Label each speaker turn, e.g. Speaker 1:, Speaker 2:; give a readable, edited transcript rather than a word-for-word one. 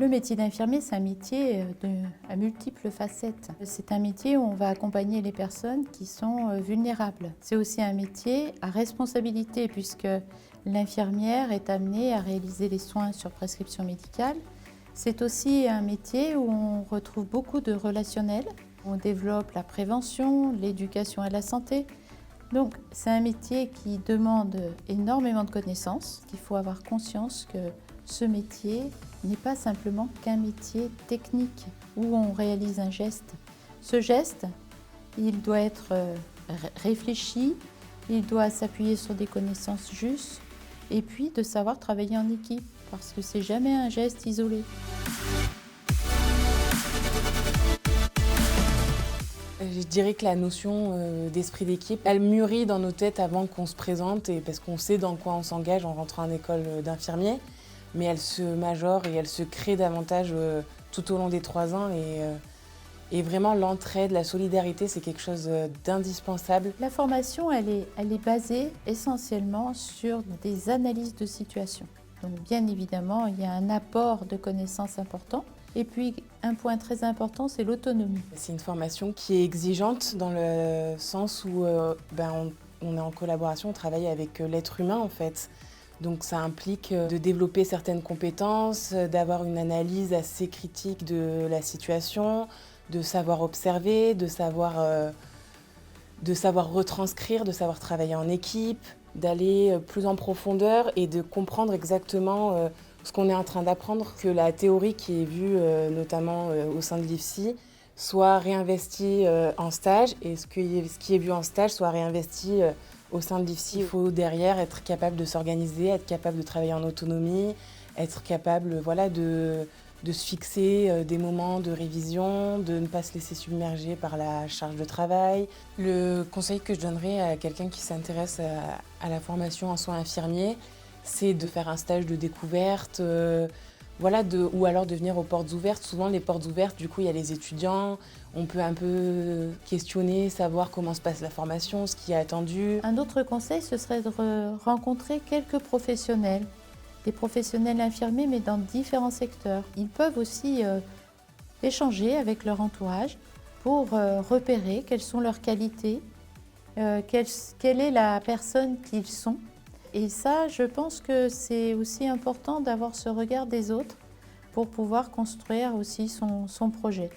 Speaker 1: Le métier d'infirmier, c'est un métier à multiples facettes. C'est un métier où on va accompagner les personnes qui sont vulnérables. C'est aussi un métier à responsabilité puisque l'infirmière est amenée à réaliser les soins sur prescription médicale. C'est aussi un métier où on retrouve beaucoup de relationnel. On développe la prévention, l'éducation à la santé. Donc c'est un métier qui demande énormément de connaissances. Il faut avoir conscience que ce métier n'est pas simplement qu'un métier technique où on réalise un geste. Ce geste, il doit être réfléchi, il doit s'appuyer sur des connaissances justes et puis de savoir travailler en équipe parce que c'est jamais un geste isolé.
Speaker 2: Je dirais que la notion d'esprit d'équipe, elle mûrit dans nos têtes avant qu'on se présente et parce qu'on sait dans quoi on s'engage en rentrant en école d'infirmier, mais elle se majore et elle se crée davantage tout au long des 3 ans et vraiment l'entraide, la solidarité, c'est quelque chose d'indispensable.
Speaker 1: La formation, elle est basée essentiellement sur des analyses de situation. Donc bien évidemment, il y a un apport de connaissances important. Et puis, un point très important, c'est l'autonomie.
Speaker 2: C'est une formation qui est exigeante dans le sens où on est en collaboration, on travaille avec l'être humain en fait. Donc ça implique de développer certaines compétences, d'avoir une analyse assez critique de la situation, de savoir observer, de savoir retranscrire, de savoir travailler en équipe, d'aller plus en profondeur et de comprendre exactement ce qu'on est en train d'apprendre, que la théorie qui est vue notamment au sein de l'IFSI soit réinvestie en stage et ce qui est vu en stage soit réinvesti au sein de l'IFSI. Il faut derrière être capable de s'organiser, être capable de travailler en autonomie, être capable de se fixer des moments de révision, de ne pas se laisser submerger par la charge de travail. Le conseil que je donnerais à quelqu'un qui s'intéresse à la formation en soins infirmiers, c'est de faire un stage de découverte, ou alors de venir aux portes ouvertes. Souvent, les portes ouvertes, du coup, il y a les étudiants, on peut un peu questionner, savoir comment se passe la formation, ce qui est attendu.
Speaker 1: Un autre conseil, ce serait de rencontrer quelques professionnels, des professionnels infirmiers, mais dans différents secteurs. Ils peuvent aussi échanger avec leur entourage pour repérer quelles sont leurs qualités, quelle est la personne qu'ils sont. Et ça, je pense que c'est aussi important d'avoir ce regard des autres pour pouvoir construire aussi son projet.